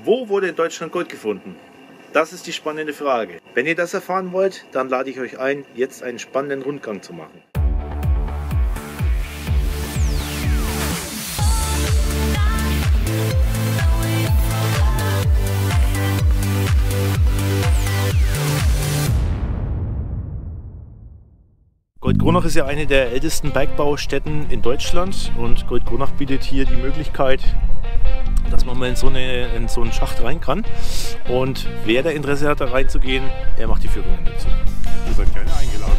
Wo wurde in Deutschland Gold gefunden? Das ist die spannende Frage. Wenn ihr das erfahren wollt, dann lade ich euch ein, jetzt einen spannenden Rundgang zu machen. Goldkronach ist ja eine der ältesten Bergbaustätten in Deutschland und Goldkronach bietet hier die Möglichkeit, dass man mal in so einen Schacht rein kann. Und wer da Interesse hat, da reinzugehen, er macht die Führungen dazu. Ihr seid gerne eingeladen.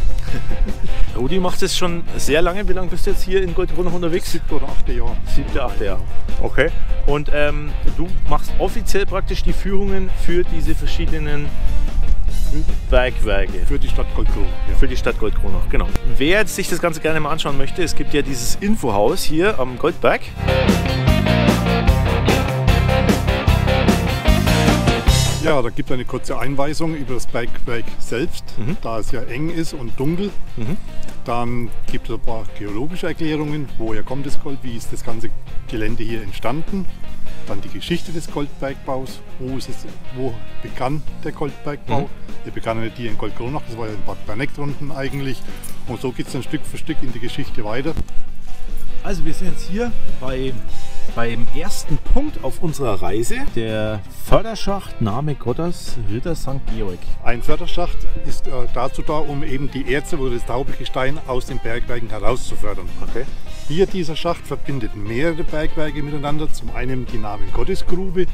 Rudi macht es schon sehr lange. Wie lange bist du jetzt hier in Goldkronach unterwegs? 7. oder 8. Jahr. 7., 8. Jahr. Okay. Und du machst offiziell praktisch die Führungen für diese verschiedenen Bergwerke. Für die Stadt Goldkronach. Ja. Für die Stadt Goldkronach, genau. Wer jetzt sich das Ganze gerne mal anschauen möchte, es gibt ja dieses Infohaus hier am Goldberg. Ja, da gibt es eine kurze Einweisung über das Bergwerk selbst, da es ja eng ist und dunkel. Dann gibt es ein paar geologische Erklärungen, woher kommt das Gold, wie ist das ganze Gelände hier entstanden. Dann die Geschichte des Goldbergbaus, wo begann der Goldbergbau. Der begann ja nicht hier in Goldkronach, das war ja in Bad Bernegg unten eigentlich. Und so geht es dann Stück für Stück in die Geschichte weiter. Also wir sind jetzt hier beim ersten Punkt auf unserer Reise, der Förderschacht Name Gottes Ritter St. Georg. Ein Förderschacht ist dazu da, um eben die Erze oder das Taubegestein aus den Bergwerken herauszufördern. Okay. Hier dieser Schacht verbindet mehrere Bergwerke miteinander, zum einen die Name Gottesgrube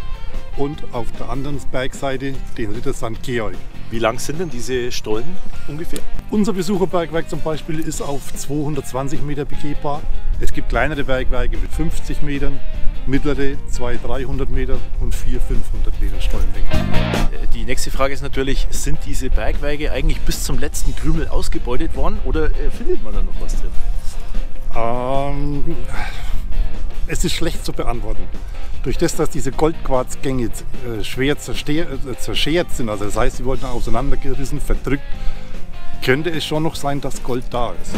und auf der anderen Bergseite den Ritter St. Georg. Wie lang sind denn diese Stollen ungefähr? Unser Besucherbergwerk zum Beispiel ist auf 220 Meter begehbar. Es gibt kleinere Bergwerke mit 50 Metern, mittlere 200-300 Meter und 400-500 Meter Stollenlänge. Die nächste Frage ist natürlich, sind diese Bergwerke eigentlich bis zum letzten Krümel ausgebeutet worden oder findet man da noch was drin? Es ist schlecht zu beantworten. Durch das, dass diese Goldquarzgänge schwer zerschert sind, also das heißt, sie wurden auseinandergerissen, verdrückt, könnte es schon noch sein, dass Gold da ist.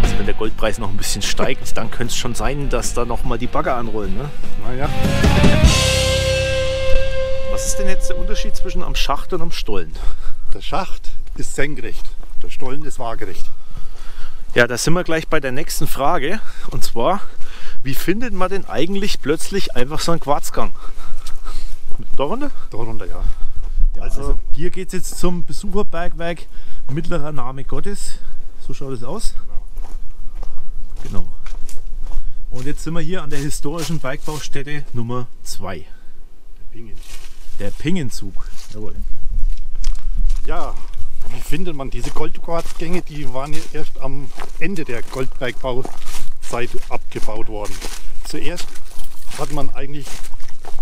Also wenn der Goldpreis noch ein bisschen steigt, dann könnte es schon sein, dass da noch mal die Bagger anrollen, ne? Naja. Was ist denn jetzt der Unterschied zwischen am Schacht und am Stollen? Der Schacht ist senkrecht, der Stollen ist waagerecht. Ja, da sind wir gleich bei der nächsten Frage. Und zwar, wie findet man denn eigentlich plötzlich einfach so einen Quarzgang? Da runter? Da runter, ja. Also hier geht es jetzt zum Besucherbergwerk Mittlerer Name Gottes. So schaut es aus. Genau. Und jetzt sind wir hier an der historischen Bergbaustätte Nummer 2. Der Pingen. Der Pingenzug. Jawohl. Ja. Wie findet man diese Goldquarzgänge? Die waren ja erst am Ende der Goldbergbauzeit abgebaut worden. Zuerst hat man eigentlich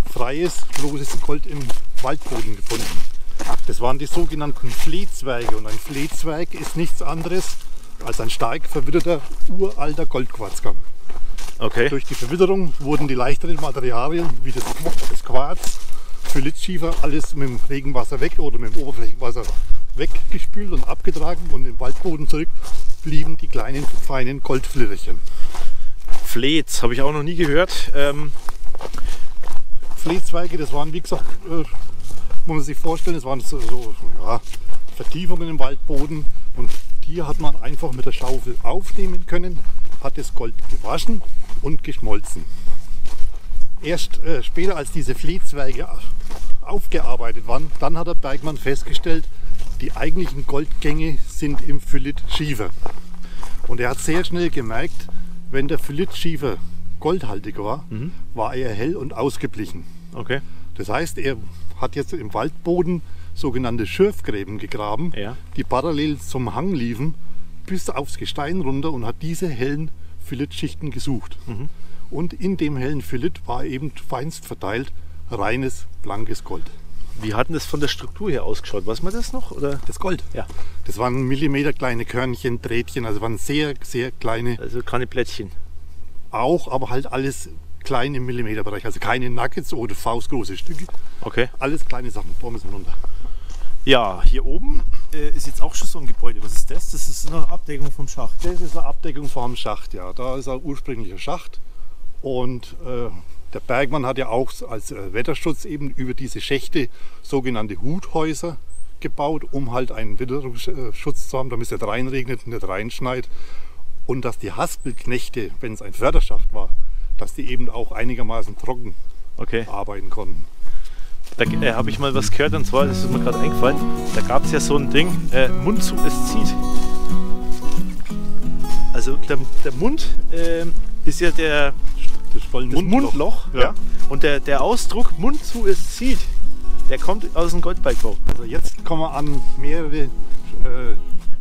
freies, loses Gold im Waldboden gefunden. Das waren die sogenannten Flehzwerge. Und ein Flehzwerg ist nichts anderes als ein stark verwitterter, uralter Goldquarzgang. Okay. Durch die Verwitterung wurden die leichteren Materialien wie das Quarz, Phyllitschiefer, alles mit dem Regenwasser weg oder mit dem Oberflächenwasser weggespült und abgetragen, und im Waldboden zurück blieben die kleinen, feinen Goldflitterchen. Flez, habe ich auch noch nie gehört. Flehzweige, das waren, wie gesagt, muss man sich vorstellen, das waren so Vertiefungen im Waldboden, und die hat man einfach mit der Schaufel aufnehmen können, hat das Gold gewaschen und geschmolzen. Erst später, als diese Flehzweige aufgearbeitet waren, dann hat der Bergmann festgestellt, die eigentlichen Goldgänge sind im Phyllitschiefer. Und er hat sehr schnell gemerkt, wenn der Phyllitschiefer goldhaltig war, war er hell und ausgeblichen. Okay. Das heißt, er hat jetzt im Waldboden sogenannte Schürfgräben gegraben, die parallel zum Hang liefen, bis aufs Gestein runter, und hat diese hellen Phyllit-Schichten gesucht. Und in dem hellen Phyllit war eben feinst verteilt reines, blankes Gold. Wie hat denn das von der Struktur her ausgeschaut? Weiß man das noch? Oder? Das Gold? Ja. Das waren Millimeter kleine Körnchen, Drähtchen, also waren sehr, sehr kleine. Also keine Plättchen? Auch, aber halt alles klein im Millimeterbereich, also keine Nuggets oder faustgroße Stücke. Okay. Alles kleine Sachen, da müssen wir runter. Ja, hier oben ist jetzt auch schon so ein Gebäude. Was ist das? Das ist eine Abdeckung vom Schacht. Das ist eine Abdeckung vom Schacht, ja. Da ist ein ursprünglicher Schacht, und Der Bergmann hat ja auch als Wetterschutz eben über diese Schächte sogenannte Huthäuser gebaut, um halt einen Witterungsschutz zu haben, damit es nicht reinregnet und nicht reinschneit. Und dass die Haspelknechte, wenn es ein Förderschacht war, dass die eben auch einigermaßen trocken arbeiten konnten. Da habe ich mal was gehört, und zwar, das ist mir gerade eingefallen, da gab es ja so ein Ding, Mund zu, es zieht. Also der Mund ist ja das Mundloch. Ja. Und der Ausdruck Mund zu, es zieht, der kommt aus dem Goldbergbau. Also jetzt kommen wir an mehrere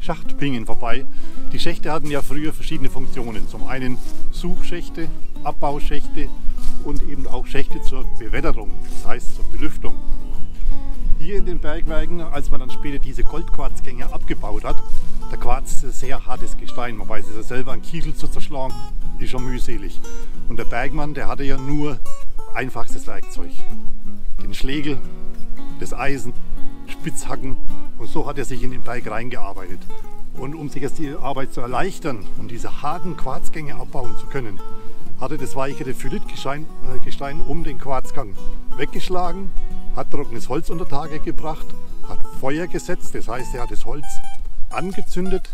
Schachtpingen vorbei. Die Schächte hatten ja früher verschiedene Funktionen. Zum einen Suchschächte, Abbauschächte und eben auch Schächte zur Bewetterung, das heißt zur Belüftung. Hier in den Bergwerken, als man dann später diese Goldquarzgänge abgebaut hat, der Quarz ist ein sehr hartes Gestein. Man weiß es ja selber, einen Kiesel zu zerschlagen, ist schon mühselig. Und der Bergmann, der hatte ja nur einfachstes Werkzeug. Den Schlegel, das Eisen, Spitzhacken, und so hat er sich in den Berg reingearbeitet. Und um sich jetzt die Arbeit zu erleichtern und diese harten Quarzgänge abbauen zu können, hat er das weichere Phyllitgestein um den Quarzgang weggeschlagen, hat trockenes Holz unter Tage gebracht, hat Feuer gesetzt, das heißt, er hat das Holz angezündet,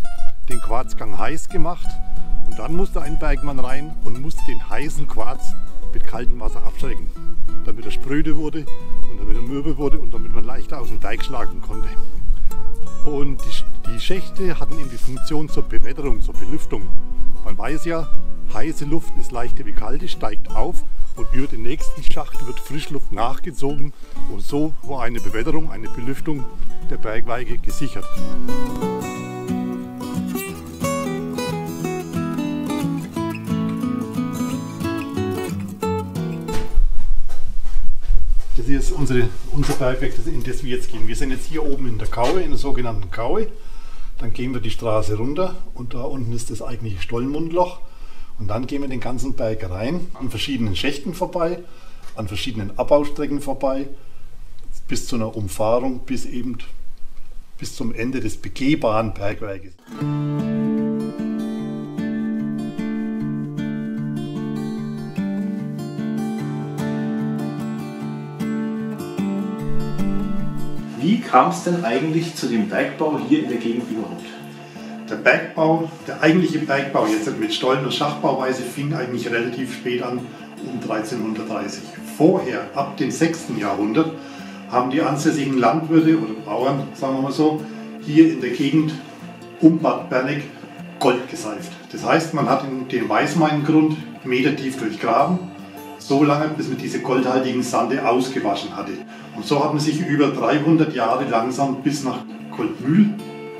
den Quarzgang heiß gemacht, und dann musste ein Bergmann rein und musste den heißen Quarz mit kaltem Wasser abschrecken, damit er spröde wurde und damit er mürbe wurde und damit man leichter aus dem Berg schlagen konnte. Und die Schächte hatten eben die Funktion zur Bewetterung, zur Belüftung. Man weiß ja, heiße Luft ist leichter wie kalte, steigt auf, und über den nächsten Schacht wird Frischluft nachgezogen, und so war eine Bewetterung, eine Belüftung der Bergwerke gesichert. Das hier ist unser Bergwerk, in das wir jetzt gehen. Wir sind jetzt hier oben in der Kaue, in der sogenannten Kaue. Dann gehen wir die Straße runter und da unten ist das eigentliche Stollenmundloch. Und dann gehen wir den ganzen Berg rein, an verschiedenen Schächten vorbei, an verschiedenen Abbaustrecken vorbei, bis zu einer Umfahrung, bis zum Ende des begehbaren Bergwerkes. Wie kam es denn eigentlich zu dem Bergbau hier in der Gegend überhaupt? Der eigentliche Bergbau jetzt mit Stollen- und Schachtbauweise fing eigentlich relativ spät an, um 1330. Vorher, ab dem 6. Jahrhundert, haben die ansässigen Landwirte oder Bauern, sagen wir mal so, hier in der Gegend um Bad Berneck Gold geseift. Das heißt, man hat den Weißmeingrund metertief durchgraben, so lange, bis man diese goldhaltigen Sande ausgewaschen hatte. Und so hat man sich über 300 Jahre langsam bis nach Goldmühl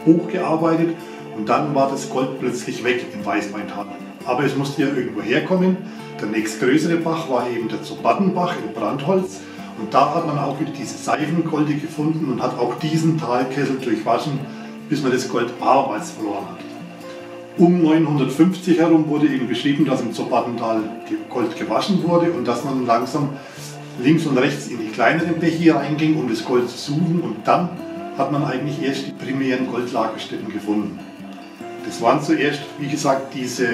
hochgearbeitet, und dann war das Gold plötzlich weg im Weißweintal. Aber es musste ja irgendwo herkommen. Der nächstgrößere Bach war eben der Zobattenbach in Brandholz, und da hat man auch wieder diese Seifengolde gefunden und hat auch diesen Talkessel durchwaschen, bis man das Gold abermals verloren hat. Um 950 herum wurde eben beschrieben, dass im Zobattental Gold gewaschen wurde und dass man langsam links und rechts in die kleineren Bäche reinging, um das Gold zu suchen, und dann hat man eigentlich erst die primären Goldlagerstätten gefunden. Das waren zuerst, wie gesagt, diese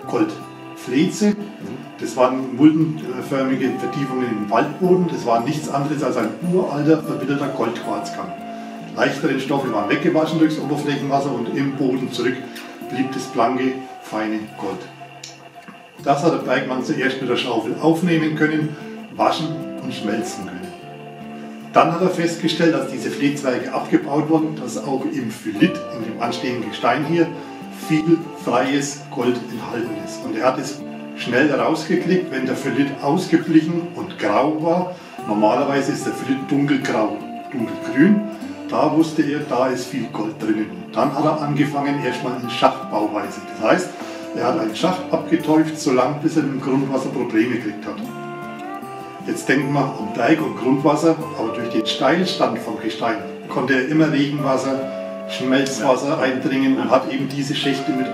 Goldfleze. Das waren muldenförmige Vertiefungen im Waldboden. Das war nichts anderes als ein uralter, verwitterter Goldquarzgang. Leichtere Stoffe waren weggewaschen durchs Oberflächenwasser, und im Boden zurück blieb das blanke, feine Gold. Das hat der Bergmann zuerst mit der Schaufel aufnehmen können, waschen und schmelzen können. Dann hat er festgestellt, dass diese Flezwerke abgebaut wurden, dass auch im Phylit, in dem anstehenden Gestein hier, viel freies Gold enthalten ist. Und er hat es schnell herausgekriegt, wenn der Phylit ausgeblichen und grau war. Normalerweise ist der Phylit dunkelgrau, dunkelgrün. Da wusste er, da ist viel Gold drinnen. Und dann hat er angefangen, erstmal in Schachtbauweise. Das heißt, er hat einen Schacht abgetäuft, solange bis er im Grundwasser Probleme gekriegt hat. Jetzt denken wir an Berg- und Grundwasser, aber durch den Steilstand vom Gestein konnte er immer Regenwasser, Schmelzwasser eindringen und hat eben diese Schächte mit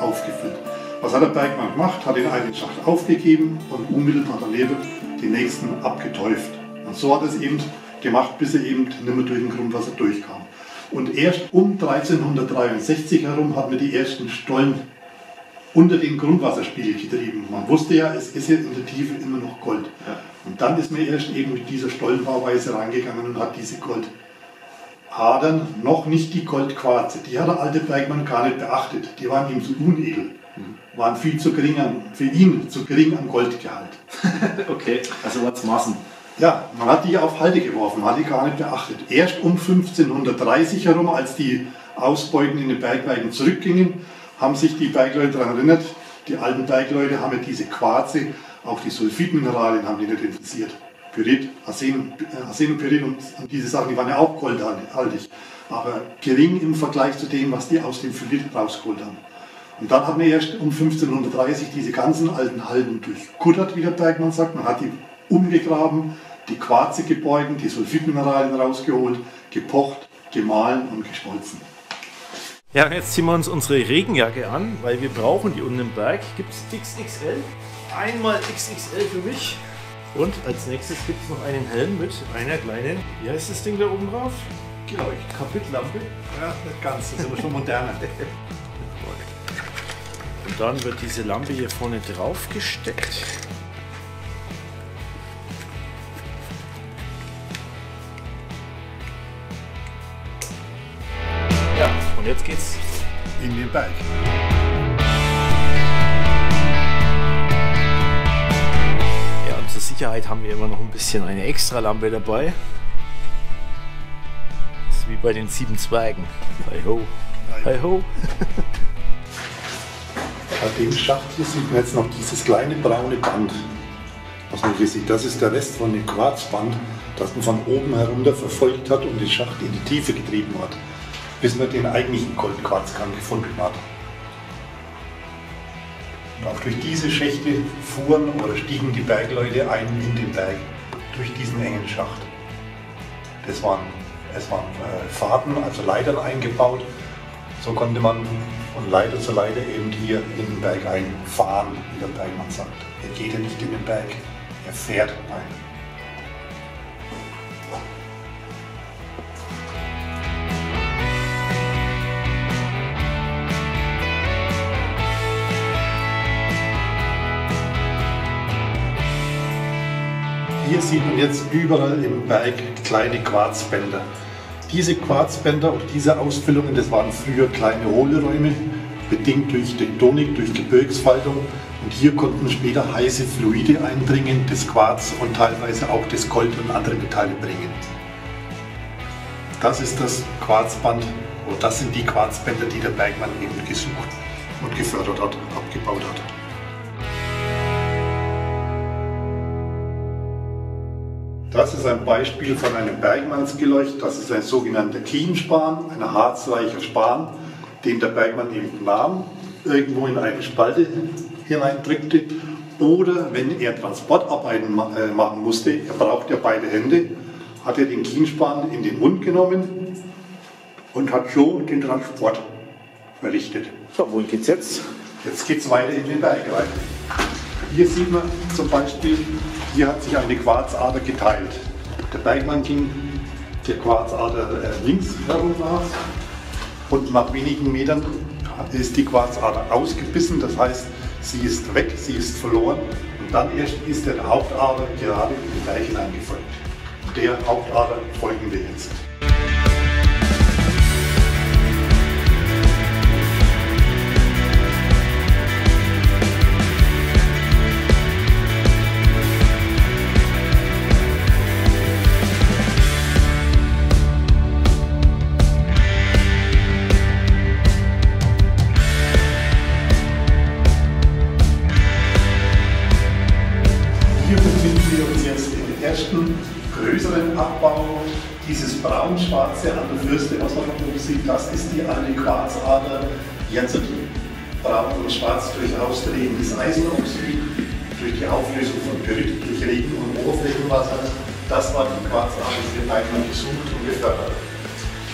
aufgefüllt. Was hat der Bergmann gemacht? Hat den einen Schacht aufgegeben und unmittelbar daneben den nächsten abgetäuft. Und so hat er es eben gemacht, bis er eben nicht mehr durch den Grundwasser durchkam. Und erst um 1363 herum hat man die ersten Stollen unter den Grundwasserspiegel getrieben. Man wusste ja, es ist ja in der Tiefe immer noch Gold. Ja. Und dann ist man erst eben mit dieser Stollenbauweise rangegangen und hat diese Goldadern, noch nicht die Goldquarze, die hat der alte Bergmann gar nicht beachtet. Die waren ihm zu unedel, waren viel zu gering für ihn zu gering am Goldgehalt. Okay, also was Maßen. Ja, man hat die auf Halde geworfen, hat die gar nicht beachtet. Erst um 1530 herum, als die Ausbeuten in den Bergwerken zurückgingen, haben sich die Bergleute daran erinnert, die alten Bergleute haben ja diese Quarze, auch die Sulfidmineralien haben die nicht interessiert. Pyrit, Arsenopyrit und diese Sachen, die waren ja auch goldhaltig, aber gering im Vergleich zu dem, was die aus dem Pyrit rausgeholt haben. Und dann hat man erst um 1530 diese ganzen alten Halden durchkuttert, wie der Bergmann sagt. Man hat die umgegraben, die Quarze gebeugt, die Sulfidmineralien rausgeholt, gepocht, gemahlen und geschmolzen. Ja, jetzt ziehen wir uns unsere Regenjacke an, weil wir brauchen die unten im Berg. Gibt es XXL? Einmal XXL für mich. Und als nächstes gibt es noch einen Helm mit einer kleinen, wie heißt das Ding da oben drauf? Geleuchtet. Kapitlampe. Ja, nicht ganz, das ist aber schon moderner. Und dann wird diese Lampe hier vorne drauf gesteckt. Ja, und jetzt geht's In den Berg. Ja, und zur Sicherheit haben wir immer noch ein bisschen eine Extra-Lampe dabei. Das ist wie bei den 7 Zwergen. Hi ho. Hi ho. Bei dem Schacht hier sieht man jetzt noch dieses kleine braune Band. Was man hier sieht, das ist der Rest von dem Quarzband, das man von oben herunter verfolgt hat und den Schacht in die Tiefe getrieben hat, bis man den eigentlichen Goldquarzkern gefunden hat. Und auch durch diese Schächte fuhren oder stiegen die Bergleute ein in den Berg, durch diesen engen Schacht. Es waren Fahrten, also Leitern eingebaut. So konnte man von Leiter zu Leiter eben hier in den Berg einfahren, wie der Bergmann sagt. Er geht ja nicht in den Berg, er fährt ein. Hier sieht man jetzt überall im Berg kleine Quarzbänder. Diese Quarzbänder und diese Ausfüllungen, das waren früher kleine Hohlräume, bedingt durch Tektonik, durch Gebirgsfaltung. Und hier konnten später heiße Fluide eindringen, das Quarz und teilweise auch das Gold und andere Metalle bringen. Das ist das Quarzband, oder das sind die Quarzbänder, die der Bergmann eben gesucht und gefördert hat, abgebaut hat. Das ist ein Beispiel von einem Bergmannsgeleucht. Das ist ein sogenannter Kienspan, ein harzreicher Span, den der Bergmann eben nahm, irgendwo in eine Spalte hineindrückte. Oder wenn er Transportarbeiten machen musste, er braucht ja beide Hände, hat er den Kienspan in den Mund genommen und hat so den Transport verrichtet. So, wohin geht's jetzt? Jetzt geht es weiter in den Berg rein. Hier sieht man zum Beispiel, hier hat sich eine Quarzader geteilt. Der Bergmann ging der Quarzader links herum nach und nach wenigen Metern ist die Quarzader ausgebissen, das heißt, sie ist weg, sie ist verloren und dann erst ist der Hauptader gerade in den Berg hineingefolgt. Der Hauptader folgen wir jetzt. Hier befinden wir uns jetzt im ersten größeren Abbau. Dieses braun-schwarze an der Fürste, was man oben sieht, das ist die alte Quarzader. Jetzt braun und schwarz durch ausdrehendes Eisenoxid, durch die Auflösung von Pyrit, durch Regen und Oberflächenwasser. Das war die Quarzader, die der Bergmann gesucht und gefördert hat.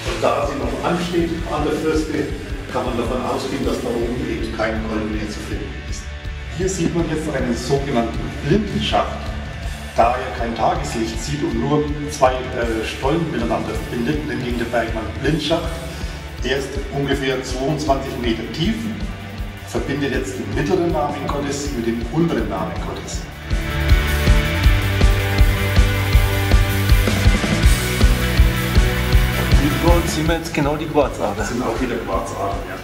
Und da sie noch ansteht an der Fürste, kann man davon ausgehen, dass da oben eben kein Gold mehr zu finden ist. Hier sieht man jetzt einen sogenannten Blindenschacht. Da er kein Tageslicht sieht und nur zwei Stollen miteinander verbindet, nennt ihn der Bergmann Blindschacht. Er ist ungefähr 22 Meter tief, verbindet jetzt den mittleren Namen Gottes mit dem unteren Namen Gottes. Über uns sind wir jetzt genau die Quarzader. Das sind auch wieder Quarzadern, ja.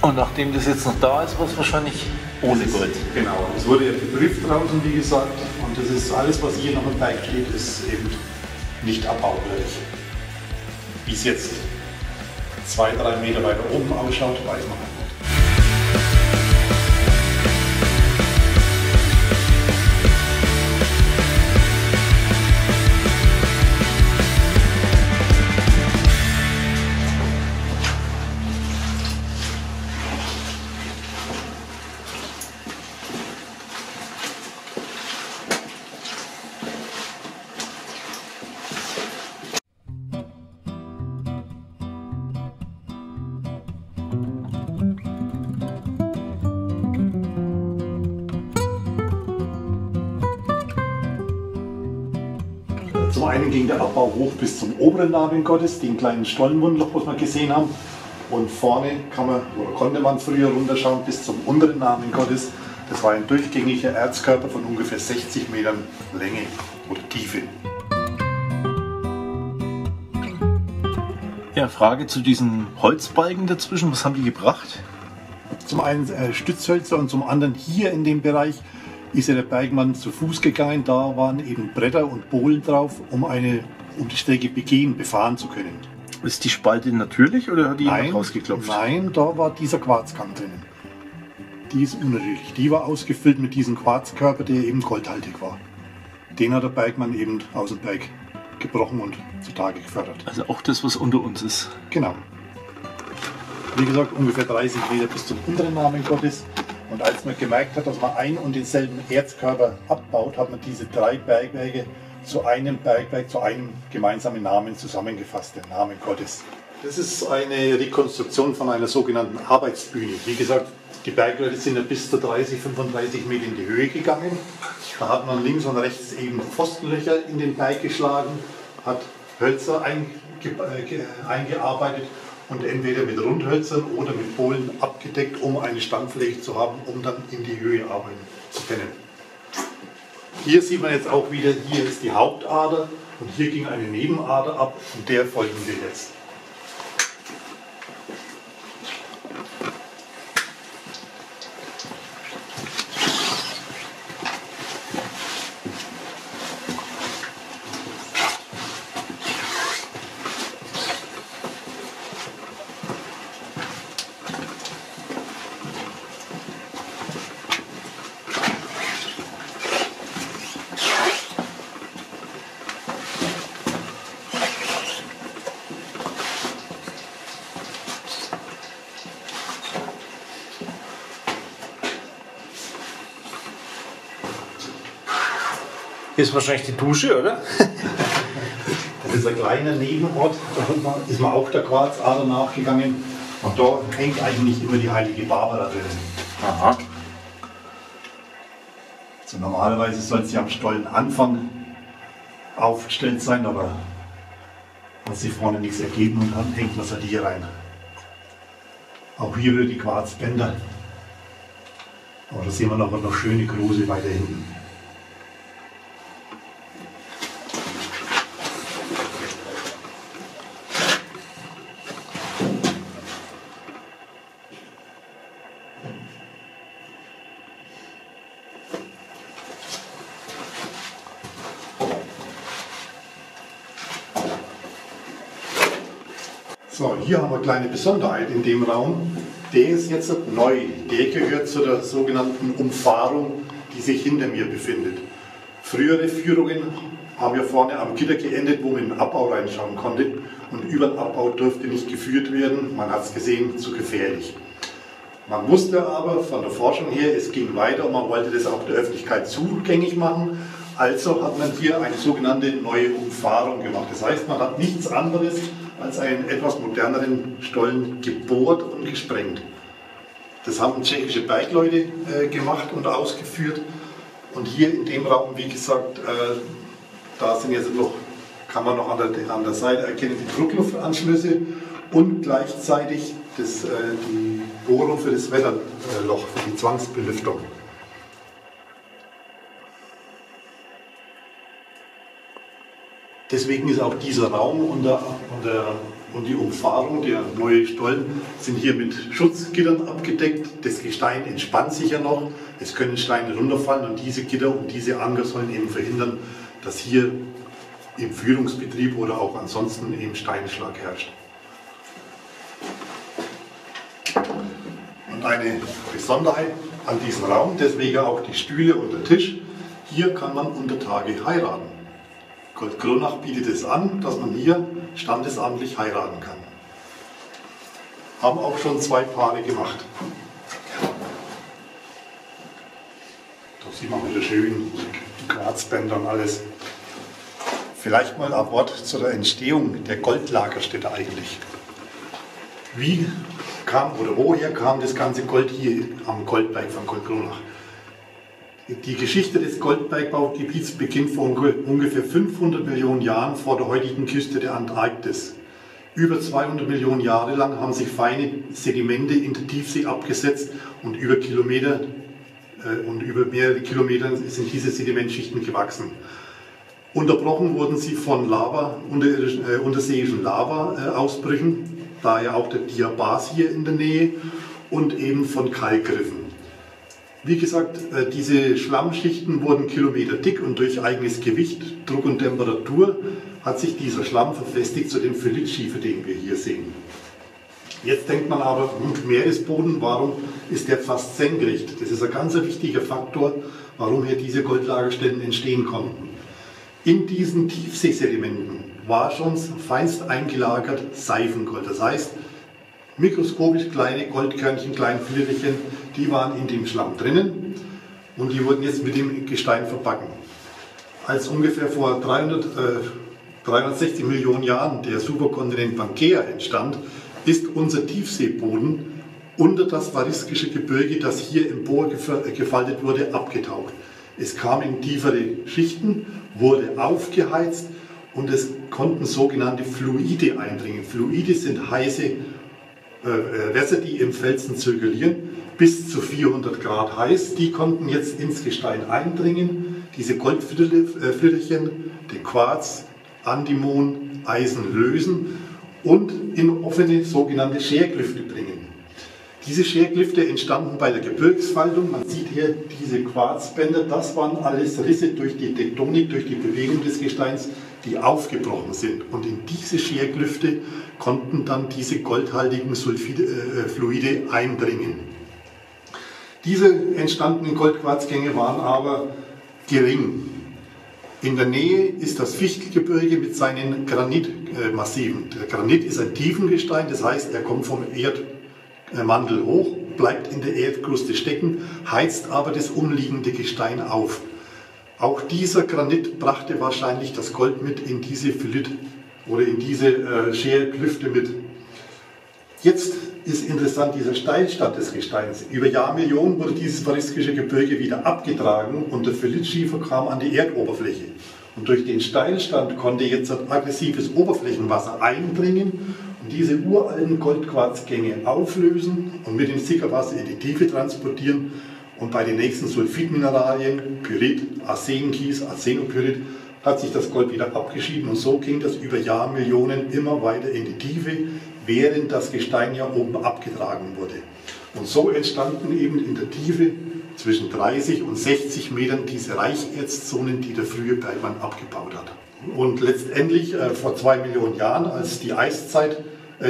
Und nachdem das jetzt noch da ist, war es wahrscheinlich ohne Gold. Genau, es wurde ja geprüft draußen, wie gesagt, und das ist alles, was hier noch im Teig steht, ist eben nicht abbauwürdig. Wie es jetzt 2-3 Meter weiter oben ausschaut, weiß man halt nicht. Zum einen ging der Abbau hoch bis zum oberen Namen Gottes, den kleinen Stollenmundloch, was wir gesehen haben. Und vorne konnte man früher runterschauen bis zum unteren Namen Gottes. Das war ein durchgängiger Erzkörper von ungefähr 60 Metern Länge oder Tiefe. Ja, Frage zu diesen Holzbalken dazwischen. Was haben die gebracht? Zum einen Stützhölzer und zum anderen hier in dem Bereich ist ja der Bergmann zu Fuß gegangen. Da waren eben Bretter und Bohlen drauf, um die Strecke befahren zu können. Ist die Spalte natürlich oder hat die jemand rausgeklopft? Nein, da war dieser Quarzkang drinnen. Die ist unnatürlich. Die war ausgefüllt mit diesem Quarzkörper, der eben goldhaltig war. Den hat der Bergmann eben aus dem Berg gebrochen und zutage gefördert. Also auch das, was unter uns ist. Genau. Wie gesagt, ungefähr 30 Meter bis zum unteren Namen Gottes. Und als man gemerkt hat, dass man einen und denselben Erzkörper abbaut, hat man diese 3 Bergwerke zu einem Bergwerk, zu einem gemeinsamen Namen zusammengefasst, den Namen Gottes. Das ist eine Rekonstruktion von einer sogenannten Arbeitsbühne. Wie gesagt, die Bergleute sind ja bis zu 30, 35 Meter in die Höhe gegangen. Da hat man links und rechts eben Pfostenlöcher in den Berg geschlagen, hat Hölzer eingearbeitet und entweder mit Rundhölzern oder mit Bohlen abgedeckt, um eine Standfläche zu haben, um dann in die Höhe arbeiten zu können. Hier sieht man jetzt auch wieder, hier ist die Hauptader und hier ging eine Nebenader ab und der folgen wir jetzt. Hier ist wahrscheinlich die Dusche, oder? Das ist ein kleiner Nebenort, da ist man auch der Quarzader nachgegangen und da hängt eigentlich immer die heilige Barbara drin. Aha. Also normalerweise soll sie am Stollenanfang aufgestellt sein, aber hat sich vorne nichts ergeben und dann hängt man sie hier rein. Auch hier wieder die Quarzbänder. Aber da sehen wir noch schöne große weiter hinten. So, hier haben wir eine kleine Besonderheit in dem Raum. Der ist jetzt neu. Der gehört zu der sogenannten Umfahrung, die sich hinter mir befindet. Frühere Führungen haben ja vorne am Gitter geendet, wo man in den Abbau reinschauen konnte. Und über den Abbau durfte nicht geführt werden. Man hat es gesehen, zu gefährlich. Man wusste aber von der Forschung her, es ging weiter und man wollte das auch der Öffentlichkeit zugänglich machen. Also hat man hier eine sogenannte neue Umfahrung gemacht. Das heißt, man hat nichts anderes als einen etwas moderneren Stollen gebohrt und gesprengt. Das haben tschechische Bergleute gemacht und ausgeführt. Und hier in dem Raum, wie gesagt, da sind jetzt noch, kann man noch an der Seite erkennen, die Druckluftanschlüsse. und gleichzeitig die Bohrung für das Wetterloch, für die Zwangsbelüftung. Deswegen ist auch dieser Raum und die Umfahrung, der neue Stollen, sind hier mit Schutzgittern abgedeckt. Das Gestein entspannt sich ja noch, es können Steine runterfallen und diese Gitter und diese Anker sollen eben verhindern, dass hier im Führungsbetrieb oder auch ansonsten eben Steinschlag herrscht. Und eine Besonderheit an diesem Raum, deswegen auch die Stühle und der Tisch, hier kann man unter Tage heiraten. Goldkronach bietet es an, dass man hier standesamtlich heiraten kann. Haben auch schon 2 Paare gemacht. Da sieht man wieder schön Quarzbänder und alles. Vielleicht mal ein Wort zu der Entstehung der Goldlagerstätte eigentlich. Wie kam oder woher kam das ganze Gold hier am Goldberg von Goldkronach? Die Geschichte des Goldbergbaugebiets beginnt vor ungefähr 500 Millionen Jahren vor der heutigen Küste der Antarktis. Über 200 Millionen Jahre lang haben sich feine Sedimente in der Tiefsee abgesetzt und über mehrere Kilometer sind diese Sedimentschichten gewachsen. Unterbrochen wurden sie von unterseeischen Lava-Ausbrüchen, daher auch der Diabas hier in der Nähe, und eben von Kalkriffen. Wie gesagt, diese Schlammschichten wurden Kilometer dick und durch eigenes Gewicht, Druck und Temperatur hat sich dieser Schlamm verfestigt zu dem Phyllitschiefer, den wir hier sehen. Jetzt denkt man aber, Meeresboden, warum ist der fast senkrecht? Das ist ein ganz wichtiger Faktor, warum hier diese Goldlagerstätten entstehen konnten. In diesen Tiefseesedimenten war schon feinst eingelagert Seifengold. Das heißt, mikroskopisch kleine Goldkörnchen, kleine Flirrchen, die waren in dem Schlamm drinnen und die wurden jetzt mit dem Gestein verbacken. Als ungefähr vor 360 Millionen Jahren der Superkontinent Pangaea entstand, ist unser Tiefseeboden unter das Variskische Gebirge, das hier emporgefaltet wurde, abgetaucht. Es kam in tiefere Schichten, wurde aufgeheizt und es konnten sogenannte Fluide eindringen. Fluide sind heiße Wässer, die im Felsen zirkulieren, bis zu 400 Grad heiß. Die konnten jetzt ins Gestein eindringen, diese Goldflitterchen, den Quarz, Andimon, Eisen lösen und in offene sogenannte Scherklüfte bringen. Diese Scherklüfte entstanden bei der Gebirgsfaltung. Man sieht hier diese Quarzbänder, das waren alles Risse durch die Tektonik, durch die Bewegung des Gesteins, die aufgebrochen sind. Und in diese Scherklüfte konnten dann diese goldhaltigen Fluide eindringen. Diese entstandenen Goldquarzgänge waren aber gering. In der Nähe ist das Fichtelgebirge mit seinen Granitmassiven. Der Granit ist ein Tiefengestein, das heißt, er kommt vom Erdmantel hoch, bleibt in der Erdkruste stecken, heizt aber das umliegende Gestein auf. Auch dieser Granit brachte wahrscheinlich das Gold mit in diese Phylit oder in diese Scherklüfte mit. Jetzt ist interessant dieser Steilstand des Gesteins. Über Jahrmillionen wurde dieses variskische Gebirge wieder abgetragen und der Phylitschiefer kam an die Erdoberfläche. Und durch den Steilstand konnte jetzt ein aggressives Oberflächenwasser eindringen und diese uralten Goldquarzgänge auflösen und mit dem Sickerwasser in die Tiefe transportieren. Und bei den nächsten Sulfidmineralien, Pyrit, Arsenkies, Arsenopyrit, hat sich das Gold wieder abgeschieden und so ging das über Jahrmillionen immer weiter in die Tiefe, während das Gestein ja oben abgetragen wurde. Und so entstanden eben in der Tiefe zwischen 30 und 60 Metern diese Reicherzzonen, die der frühe Bergmann abgebaut hat. Und letztendlich vor 2 Millionen Jahren, als die Eiszeit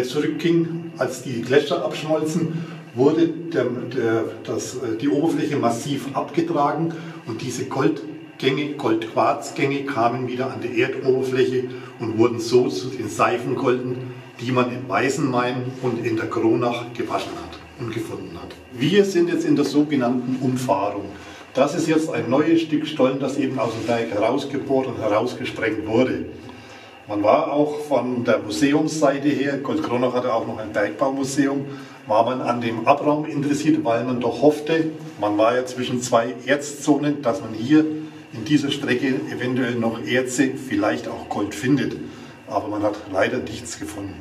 zurückging, als die Gletscher abschmolzen, wurde die Oberfläche massiv abgetragen und diese Goldquarzgänge kamen wieder an die Erdoberfläche und wurden so zu den Seifengolden, die man in Weißenmain und in der Kronach gewaschen hat und gefunden hat. Wir sind jetzt in der sogenannten Umfahrung. Das ist jetzt ein neues Stück Stollen, das eben aus dem Berg herausgebohrt und herausgesprengt wurde. Man war auch von der Museumsseite her, Goldkronach hatte auch noch ein Bergbaumuseum, war man an dem Abraum interessiert, weil man doch hoffte, man war ja zwischen 2 Erzzonen, dass man hier in dieser Strecke eventuell noch Erze, vielleicht auch Gold findet. Aber man hat leider nichts gefunden.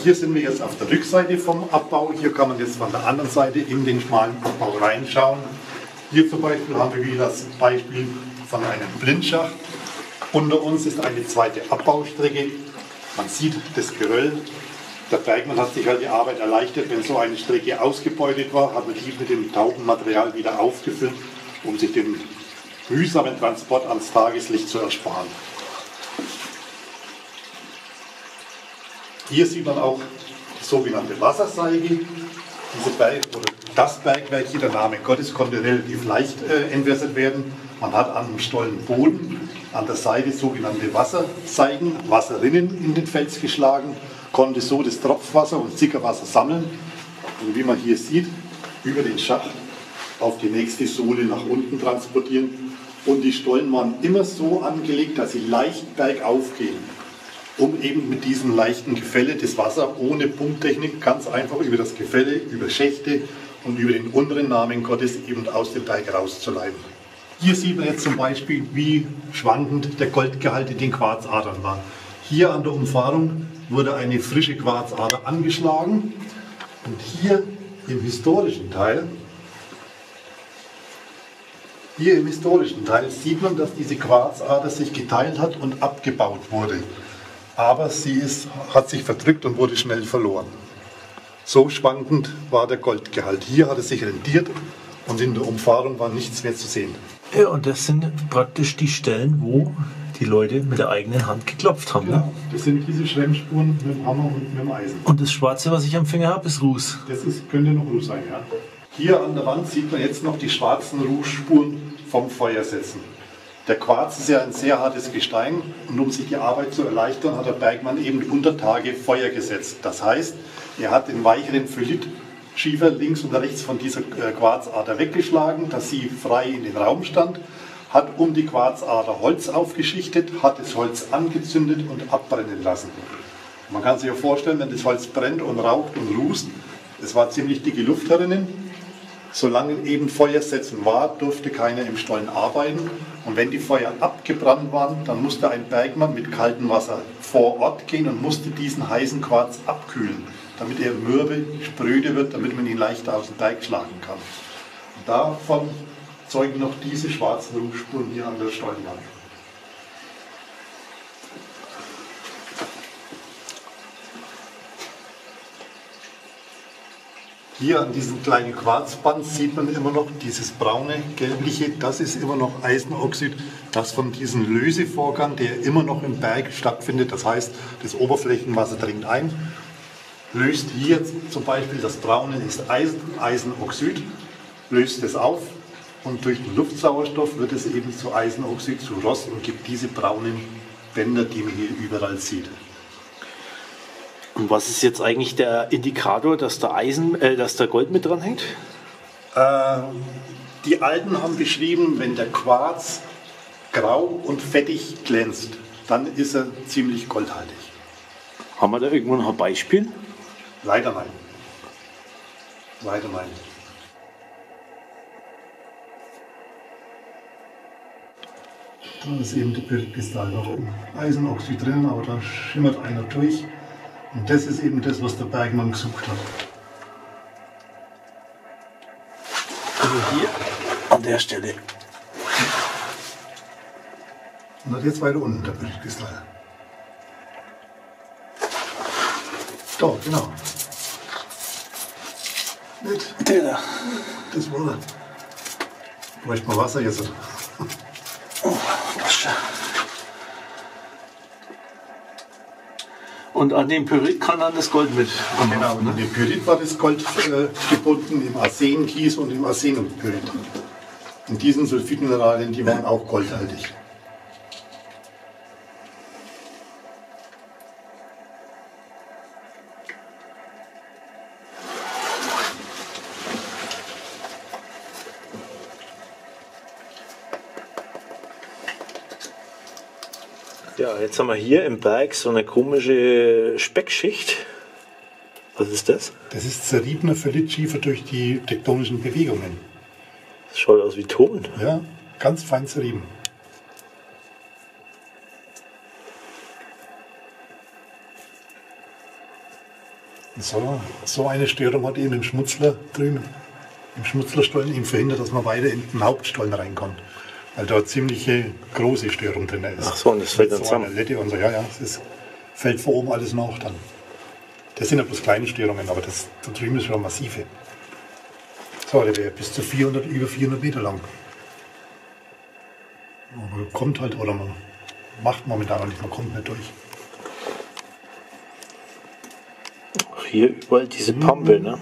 Hier sind wir jetzt auf der Rückseite vom Abbau. Hier kann man jetzt von der anderen Seite in den schmalen Abbau reinschauen. Hier zum Beispiel haben wir wieder das Beispiel von einem Blindschacht. Unter uns ist eine zweite Abbaustrecke. Man sieht das Geröll. Der Bergmann hat sich halt die Arbeit erleichtert, wenn so eine Strecke ausgebeutet war, hat man die mit dem Taubenmaterial wieder aufgefüllt, um sich den mühsamen Transport ans Tageslicht zu ersparen. Hier sieht man auch die sogenannte Wasserseige. Das Bergwerk hier, der Name Gottes, konnte relativ leicht entwässert werden. Man hat an dem Stollenboden an der Seite sogenannte Wasserseigen, Wasserrinnen in den Fels geschlagen, konnte so das Tropfwasser und Sickerwasser sammeln und wie man hier sieht, über den Schacht auf die nächste Sohle nach unten transportieren. Und die Stollen waren immer so angelegt, dass sie leicht bergauf gehen, um eben mit diesem leichten Gefälle das Wasser ohne Pumptechnik ganz einfach über das Gefälle, über Schächte und über den unteren Namen Gottes eben aus dem Berg rauszuleiten. Hier sieht man jetzt zum Beispiel, wie schwankend der Goldgehalt in den Quarzadern war. Hier an der Umfahrung wurde eine frische Quarzader angeschlagen und hier im historischen Teil sieht man, dass diese Quarzader sich geteilt hat und abgebaut wurde. Aber hat sich verdrückt und wurde schnell verloren. So schwankend war der Goldgehalt. Hier hat es sich rentiert und in der Umfahrung war nichts mehr zu sehen. Ja, und das sind praktisch die Stellen, wo die Leute mit der eigenen Hand geklopft haben. Ja, das sind diese Schremmspuren mit dem Hammer und mit dem Eisen. Und das Schwarze, was ich am Finger habe, ist Ruß. Könnte noch Ruß sein, ja. Hier an der Wand sieht man jetzt noch die schwarzen Rußspuren vom Feuersetzen. Der Quarz ist ja ein sehr hartes Gestein und um sich die Arbeit zu erleichtern, hat der Bergmann eben unter Tage Feuer gesetzt. Das heißt, er hat den weicheren Phyllitschiefer links und rechts von dieser Quarzader weggeschlagen, dass sie frei in den Raum stand, hat um die Quarzader Holz aufgeschichtet, hat das Holz angezündet und abbrennen lassen. Man kann sich ja vorstellen, wenn das Holz brennt und raucht und rußt, es war ziemlich dicke Luft herinnen. Solange eben Feuer setzen war, durfte keiner im Stollen arbeiten. Und wenn die Feuer abgebrannt waren, dann musste ein Bergmann mit kaltem Wasser vor Ort gehen und musste diesen heißen Quarz abkühlen, damit er mürbe, spröde wird, damit man ihn leichter aus dem Berg schlagen kann. Und davon zeugen noch diese schwarzen Rußspuren hier an der Stollenwand. Hier an diesem kleinen Quarzband sieht man immer noch dieses braune, gelbliche, das ist immer noch Eisenoxid, das von diesem Lösevorgang, der immer noch im Berg stattfindet, das heißt, das Oberflächenwasser dringt ein, löst hier zum Beispiel das braune ist Eisenoxid, löst es auf und durch den Luftsauerstoff wird es eben zu Eisenoxid, zu Rost und gibt diese braunen Bänder, die man hier überall sieht. Und was ist jetzt eigentlich der Indikator, dass da Gold mit dran hängt? Die Alten haben beschrieben, wenn der Quarz grau und fettig glänzt, dann ist er ziemlich goldhaltig. Haben wir da irgendwo noch ein Beispiel? Leider nein. Leider nein. Da ist eben der Bildkristall noch im Eisenoxid drin, aber da schimmert einer durch. Und das ist eben das, was der Bergmann gesucht hat. Also hier an der Stelle. Und jetzt weiter unten der Bildkristall. Da, genau. Nicht? Der da. Das war er. Bräuchte mal Wasser jetzt. Oh, das Und an dem Pyrit kann dann das Gold mit. Genau, und in dem Pyrit war das Gold gebunden, im Arsenkies und im Arsenumpyrit. Und diesen Sulfidmineralien, die waren auch goldhaltig. Ja, jetzt haben wir hier im Berg so eine komische Speckschicht. Was ist das? Das ist zerriebener Phyllitschiefer durch die tektonischen Bewegungen. Das schaut aus wie Ton. Ja, ganz fein zerrieben. So eine Störung hat eben im Schmutzler drüben, im Schmutzlerstollen eben verhindert, dass man weiter in den Hauptstollen reinkommt. Weil da ziemliche große Störung drin ist. Ach so, und das fällt dann zusammen. Eine Lette und so, ja, es fällt vor oben alles nach dann. Das sind ja bloß kleine Störungen, aber das da drüben ist schon massive. So, der wäre bis zu über 400 Meter lang. Man kommt halt, oder man macht momentan noch nicht, man kommt nicht durch. Hier überall diese Pampel, ne?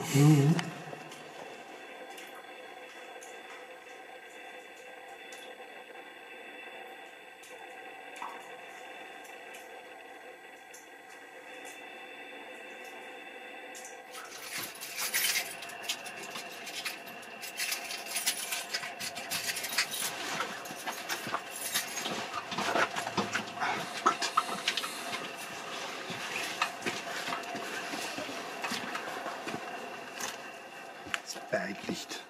Berglicht.